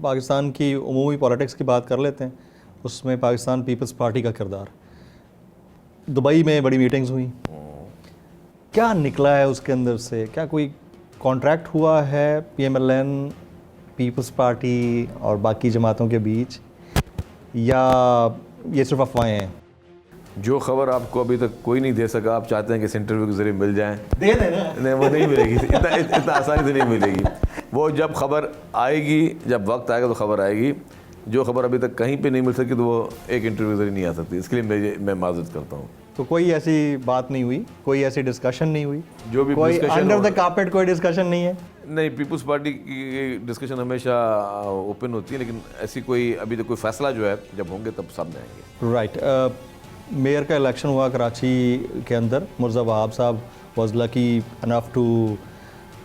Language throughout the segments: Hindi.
पाकिस्तान की उमूमी पॉलिटिक्स की बात कर लेते हैं। उसमें पाकिस्तान पीपल्स पार्टी का किरदार, दुबई में बड़ी मीटिंग्स हुई, क्या निकला है उसके अंदर से? क्या कोई कॉन्ट्रैक्ट हुआ है PMLN, पीपल्स पार्टी और बाकी जमातों के बीच, या ये सिर्फ अफवाहें हैं? जो खबर आपको अभी तक कोई नहीं दे सका, आप चाहते हैं कि इस इंटरव्यू के जरिए मिल जाएं, दे देना। नहीं, वो नहीं मिलेगी, इतना आसानी से नहीं मिलेगी। वो जब खबर आएगी, जब वक्त आएगा तो खबर आएगी। जो खबर अभी तक कहीं पे नहीं मिल सकी तो वो एक इंटरव्यू के जरिए नहीं आ सकती, इसके लिए मैं माजरत करता हूँ। तो कोई ऐसी बात नहीं हुई, कोई ऐसी डिस्कशन नहीं हुई, जो भी कोई discussion अंडर हो- द कारपेट कोई डिस्कशन नहीं है? नहीं, पीपल्स पार्टी की डिस्कशन हमेशा ओपन होती है, लेकिन ऐसी कोई अभी तक कोई फैसला जो है जब होंगे तब सामने आएंगे। राइट। मेयर का इलेक्शन हुआ कराची के अंदर, मुर्जा वहाब साहब was lucky enough to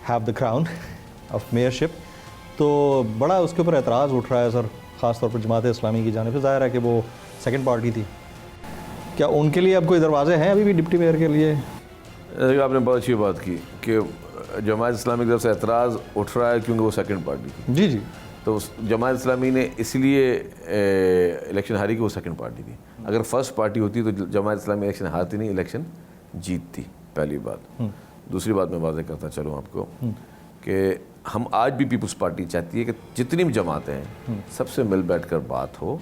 have the crown of mayorship. तो बड़ा उसके ऊपर एतराज़ उठ रहा है सर, ख़ास तौर पर जमात इस्लामी की जानिब से। ज़ाहिर है कि वो सेकंड पार्टी थी, क्या उनके लिए अब कोई दरवाजे हैं अभी भी डिप्टी मेयर के लिए? आपने बहुत अच्छी बात की कि जमात इस्लामी की तरफ से एतराज़ उठ रहा है क्योंकि वो सेकंड पार्टी थी। जी जी। तो जमात इस्लामी ने इसलिए इलेक्शन हारी कि वो सेकंड पार्टी थी। अगर फर्स्ट पार्टी होती तो जमात इस्लामी इलेक्शन हारती नहीं, इलेक्शन जीतती, पहली बात। दूसरी बात मैं वाज़ेह करता चलूँ आपको कि हम आज भी पीपल्स पार्टी चाहती है कि जितनी भी जमातें हैं सबसे मिल बैठ कर बात हो,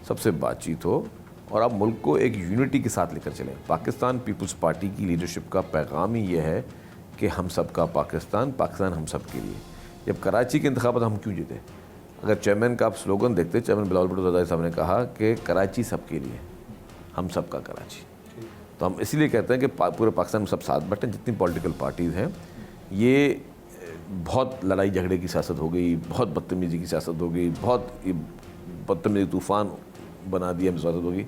सबसे बातचीत हो और आप मुल्क को एक यूनिटी के साथ लेकर चलें। पाकिस्तान पीपल्स पार्टी की लीडरशिप का पैगाम ही ये है कि हम सब का पाकिस्तान, पाकिस्तान हम सब के लिए। जब कराची के इंतखाबात हम क्यों जीते? अगर चेयरमैन का आप स्लोगन देखते, चेयरमैन बिलावल भुट्टो ज़रदारी साहब ने कहा कि कराची सब के लिए, हम सब का कराची। तो हम इसलिए कहते हैं कि पूरे पाकिस्तान में सब साथ बैठे, जितनी पॉलिटिकल पार्टीज़ हैं। ये बहुत लड़ाई झगड़े की सियासत हो गई, बहुत बदतमीज़ी की सियासत हो गई, बहुत बदतमीज़ी तूफ़ान बना दिया सियासत हो गई।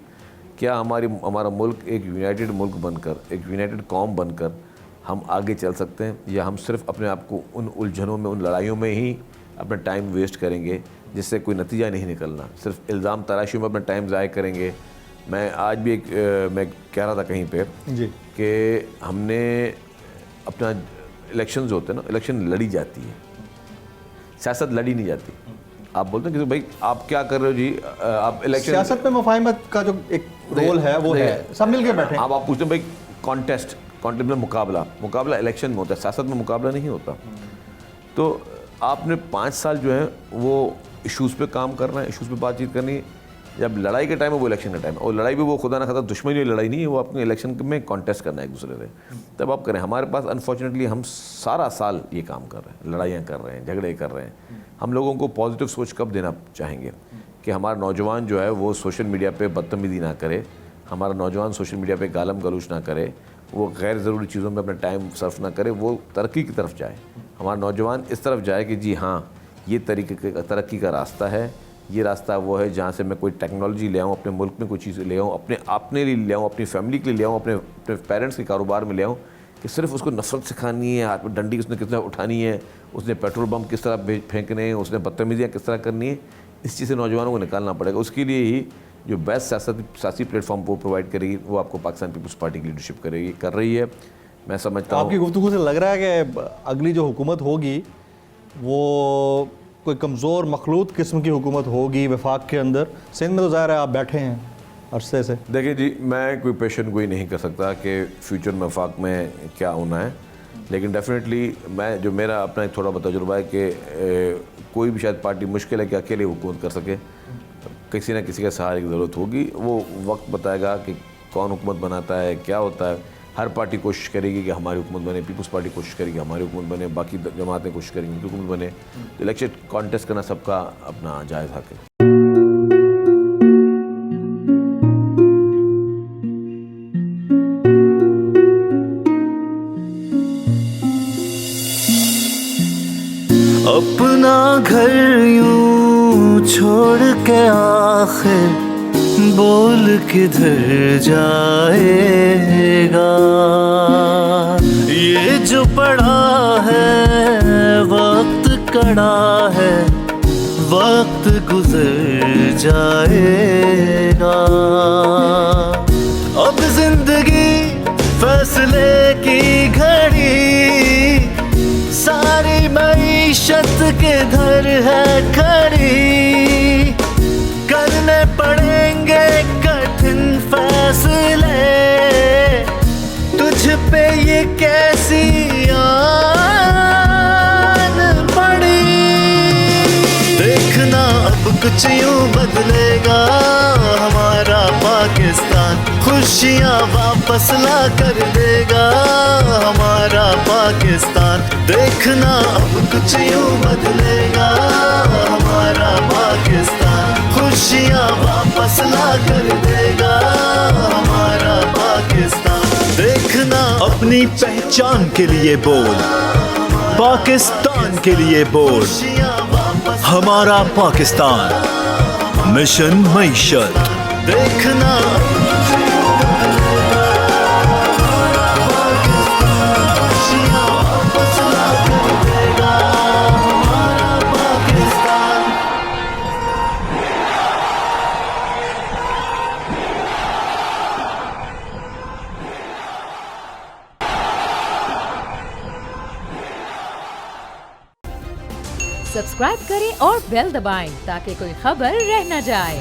क्या हमारा मुल्क एक यूनाइटेड मुल्क बनकर, एक यूनाइटेड कौम बनकर हम आगे चल सकते हैं, या हम सिर्फ अपने आप को उन उलझनों में, उन लड़ाइयों में ही अपना टाइम वेस्ट करेंगे जिससे कोई नतीजा नहीं निकलना, सिर्फ इल्ज़ाम तराशी में अपना टाइम ज़ाय करेंगे? मैं आज भी मैं कह रहा था कहीं पे जी कि हमने अपना इलेक्शंस होते हैं ना, इलेक्शन लड़ी जाती है, सियासत लड़ी नहीं जाती। आप बोलते हैं कि भाई आप क्या कर रहे हो जी, आप इलेक्शन, सियासत में मुफाहिमत का जो एक रोल है वो है, सब मिल के बैठे। आप पूछते हैं भाई कॉन्टेस्ट में मुकाबला इलेक्शन में होता है, सियासत में मुकाबला नहीं होता। तो आपने 5 साल जो है वो इश्यूज़ पे काम करना है, इश्यूज़ पे बातचीत करनी है। जब लड़ाई के टाइम है वो इलेक्शन का टाइम है, और लड़ाई भी वो खुदा ना खाता दुश्मनी वाली लड़ाई नहीं है, वो अपने इलेक्शन में कॉन्टेस्ट करना है एक दूसरे से। तब आप करें। हमारे पास अनफॉर्चुनेटली हम सारा साल ये काम कर रहे हैं, लड़ाइयाँ कर रहे हैं, झगड़े कर रहे हैं। हम लोगों को पॉजिटिव सोच कब देना चाहेंगे कि हमारा नौजवान जो है वो सोशल मीडिया पे बदतमीज़ी ना करे, हमारा नौजवान सोशल मीडिया पे गालम गलूच ना करे, वो गैर ज़रूरी चीज़ों में अपना टाइम सर्फ ना करे, वो तरक्की की तरफ जाए। हमारा नौजवान इस तरफ जाए कि जी हाँ, ये तरक्की का रास्ता है, ये रास्ता वो है जहाँ से मैं कोई टेक्नोलॉजी ले आऊँ, अपने मुल्क में कोई चीज़ें ले आऊँ, अपने लिए ले आऊँ, अपनी फैमिली के लिए ले आऊँ, अपने पेरेंट्स के कारोबार में ले आऊँ। कि सिर्फ उसको नफरत सिखानी है, हाथ में डंडी उसने किस तरह उठानी है, उसने पेट्रोल बम किस तरह फेंकने हैं, उसने बदतमीजियाँ किस तरह करनी है, इस चीज़ से नौजवानों को निकालना पड़ेगा। उसके लिए ही जो बेस्ट सियासी प्लेटफॉर्म वो प्रोवाइड करेगी, वो आपको पाकिस्तान पीपल्स पार्टी की लीडरशिप कर रही है। मैं समझता हूँ आपकी गुफ्तगू से लग रहा है कि अगली जो हुकूमत होगी वो कोई कमज़ोर मखलूत किस्म की हुकूमत होगी वफाक के अंदर। सिंध में तो ज़ाहिर है आप बैठे हैं अरसे से। देखिए जी, मैं कोई पेशन गोई नहीं कर सकता कि फ्यूचर में वफाक में क्या होना है, लेकिन डेफिनेटली जो मेरा अपना एक थोड़ा बहुत तजुर्बा है कि कोई भी शायद पार्टी मुश्किल है कि अकेले हुकूमत कर सके, किसी न किसी का सहारे की ज़रूरत होगी। वो वक्त बताएगा कि कौन हुकूमत बनाता है, क्या होता है। हर पार्टी कोशिश करेगी कि हमारी हुकूमत बने, पीपल्स पार्टी कोशिश करेगी हमारी हुकूमत बने, बाकी जमातें कोशिश करेंगी उनकी हुकूमत बने। तो इलेक्शन कॉन्टेस्ट करना सबका अपना जायज़ हक है। अपना घर यूं छोड़ के आखिर बोल किधर जाएगा, ये जो पड़ा है वक्त कड़ा है, वक्त गुजर जाएगा। अब जिंदगी फैसले की घड़ी, सारी मईशत किधर है खड़ी, कुछ यूं बदलेगा हमारा पाकिस्तान, खुशियाँ वापस ला कर देगा हमारा पाकिस्तान। देखना अब कुछ यूं बदलेगा हमारा पाकिस्तान, खुशियाँ वापस ला कर देगा हमारा पाकिस्तान। देखना अपनी पहचान के लिए बोल, पाकिस्तान के लिए बोल, खुशियाँ वापस हमारा पाकिस्तान, मिशन मईशत। देखना खुशियाँ वापस ला कर देगा हमारा पाकिस्तान। सब्सक्राइब करें और बेल दबाएं ताकि कोई खबर रह न जाए।